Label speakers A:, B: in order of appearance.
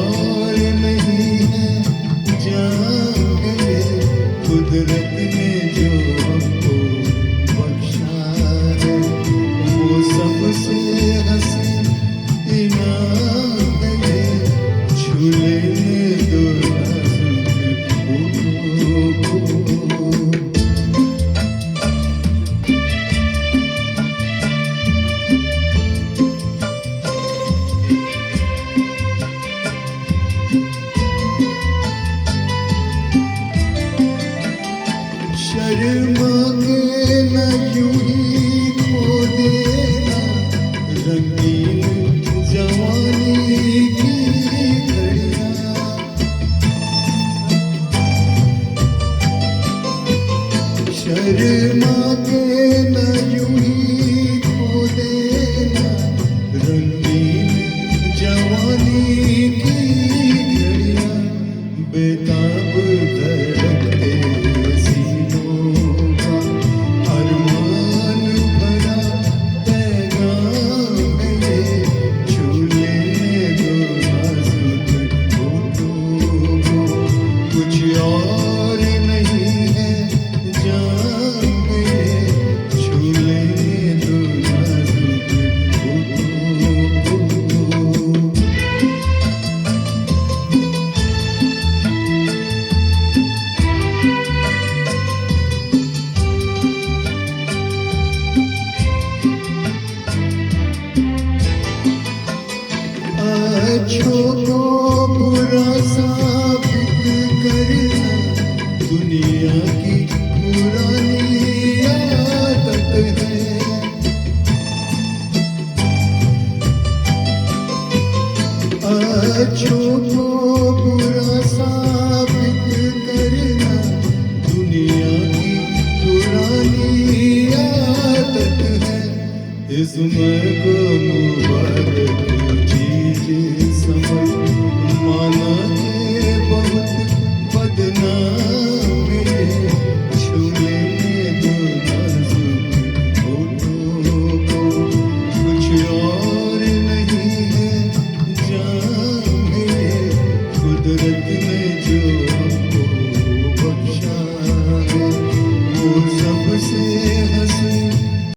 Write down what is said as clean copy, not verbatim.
A: और नहीं है जाने कुदरत ने जो हमको बख्शा है वो सबसे हसीन इनाम है छू लेने दो नाजुक फूलों को शर्मा के न यूं ही खो देना रंगीन जवानी की घड़ियां शर्मा के न यूं ही खो देना रंगीन जवानी की घड़ियां बेताब धड़कते और नहीं है जाने छू लेने दो नाजुक फूलों को अच्छों को बुरा साबित करना दुनिया की पुरानी आदत है अच्छों को बुरा साबित करना दुनिया की पुरानी आदत है इसमें को मुबारक चीज समझ माना के बहुत बदनाम है छू लेने दो नाजुक फूलों को कुछ और नहीं है जाने कुदरत ने जो हमको बख्शा है वो सबसे